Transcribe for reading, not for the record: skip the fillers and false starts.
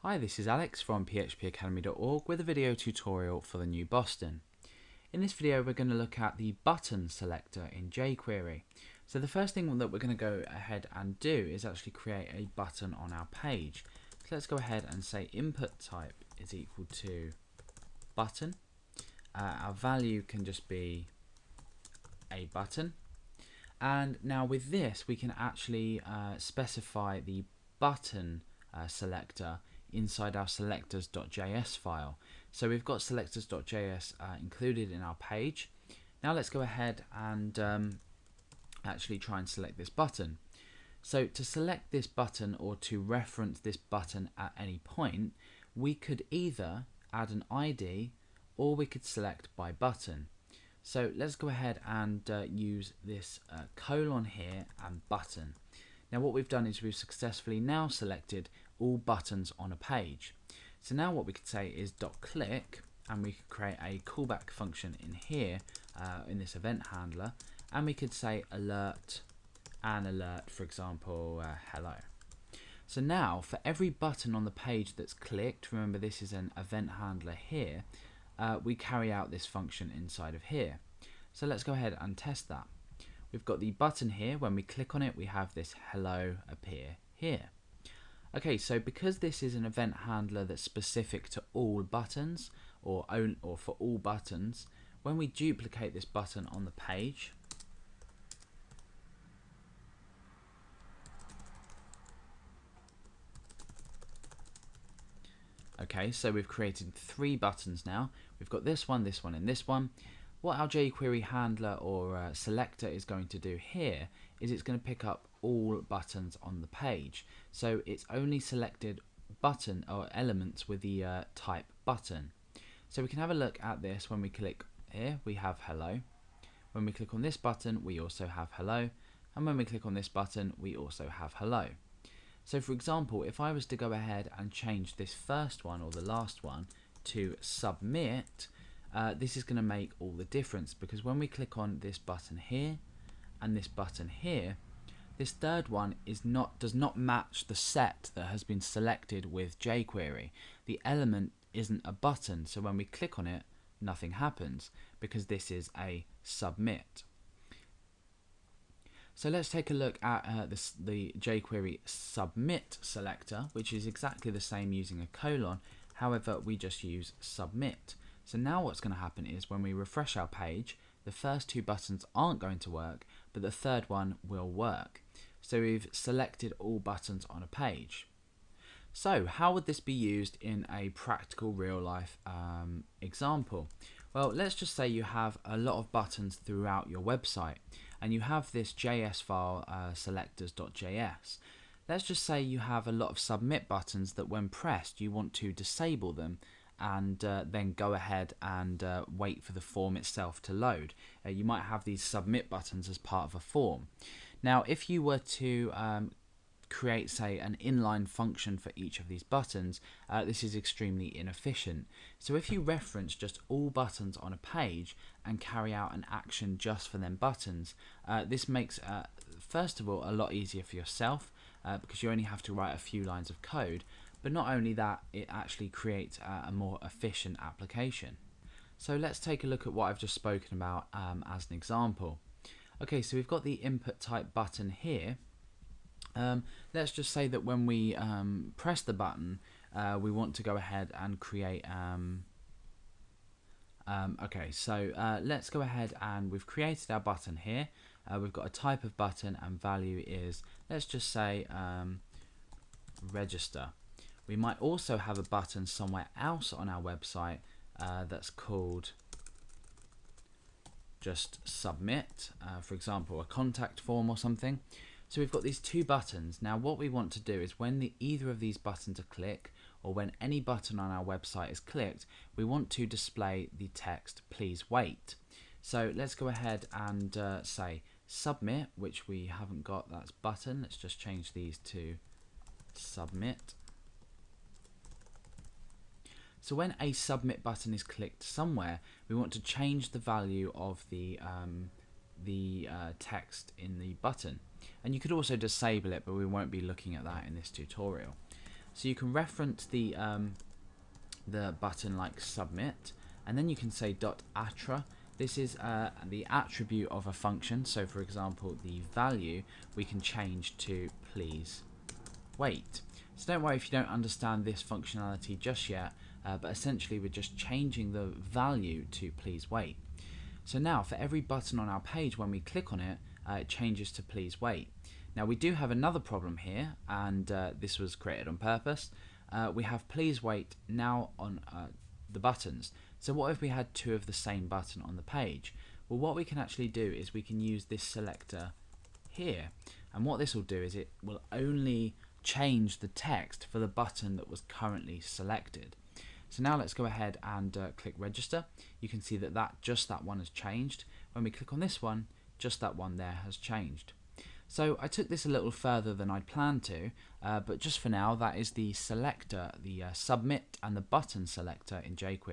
Hi, this is Alex from phpacademy.org with a video tutorial for the new Boston. In this video we're going to look at the button selector in jQuery. So the first thing that we're going to go ahead and do is actually create a button on our page. So let's go ahead and say input type is equal to button. Our value can just be a button. And now with this we can actually specify the button selector inside our selectors.js file. So we've got selectors.js included in our page. Now let's go ahead and actually try and select this button. So to select this button or to reference this button at any point, we could either add an ID or we could select by button. So let's go ahead and use this colon here and button. Now what we've done is we've successfully now selected all buttons on a page. So now what we could say is .click, and we could create a callback function in here in this event handler, and we could say alert and alert, for example, hello. So now for every button on the page that's clicked, remember this is an event handler here, we carry out this function inside of here. So let's go ahead and test that. We've got the button here. When we click on it, we have this hello appear here. Okay, so because this is an event handler that's specific to all buttons or for all buttons, when we duplicate this button on the page, okay, so we've created 3 buttons now. We've got this one, and this one. What our jQuery handler or selector is going to do here is it's going to pick up all buttons on the page. So it's only selected button or elements with the type button. So we can have a look at this. When we click here, we have hello. When we click on this button, we also have hello. And when we click on this button, we also have hello. So for example, if I was to go ahead and change this first one or the last one to submit, this is going to make all the difference, because when we click on this button here and this button here, this third one does not match the set that has been selected with jQuery. The element isn't a button, so when we click on it, nothing happens because this is a submit. So let's take a look at the jQuery submit selector, which is exactly the same using a colon. However, we just use submit. So now what's going to happen is when we refresh our page, the first 2 buttons aren't going to work, but the third one will work. So we've selected all buttons on a page. So how would this be used in a practical real life example? Well, let's just say you have a lot of buttons throughout your website and you have this JS file selectors.js. Let's just say you have a lot of submit buttons that when pressed you want to disable them and then go ahead and wait for the form itself to load. You might have these submit buttons as part of a form. Now if you were to create, say, an inline function for each of these buttons, this is extremely inefficient. So if you reference just all buttons on a page and carry out an action just for them buttons, this makes first of all a lot easier for yourself because you only have to write a few lines of code. But not only that, it actually creates a more efficient application. So let's take a look at what I've just spoken about as an example. Okay, so we've got the input type button here. Let's just say that when we press the button, we want to go ahead and create okay, so let's go ahead and we've created our button here. We've got a type of button and value is, let's just say register. We might also have a button somewhere else on our website that's called just submit, for example a contact form or something. So we've got these 2 buttons. Now what we want to do is when either of these buttons are clicked, or when any button on our website is clicked, we want to display the text please wait. So let's go ahead and say submit, which we haven't got, that's button. Let's just change these to submit. So when a submit button is clicked somewhere, we want to change the value of the text in the button. And you could also disable it, but we won't be looking at that in this tutorial. So you can reference the button like submit, and then you can say .attra. This is the attribute of a function. So for example, the value we can change to please wait. So don't worry if you don't understand this functionality just yet, but essentially we're just changing the value to please wait. So now for every button on our page, when we click on it, it changes to please wait. Now we do have another problem here, and this was created on purpose. We have please wait now on the buttons. So what if we had two of the same button on the page? Well, what we can actually do is we can use this selector here, and what this will do is it will only change the text for the button that was currently selected. So now let's go ahead and click register. You can see that just that one has changed. When we click on this one, just that one there has changed. So I took this a little further than I'd planned to, but just for now, that is the selector, the submit and the button selector in jQuery.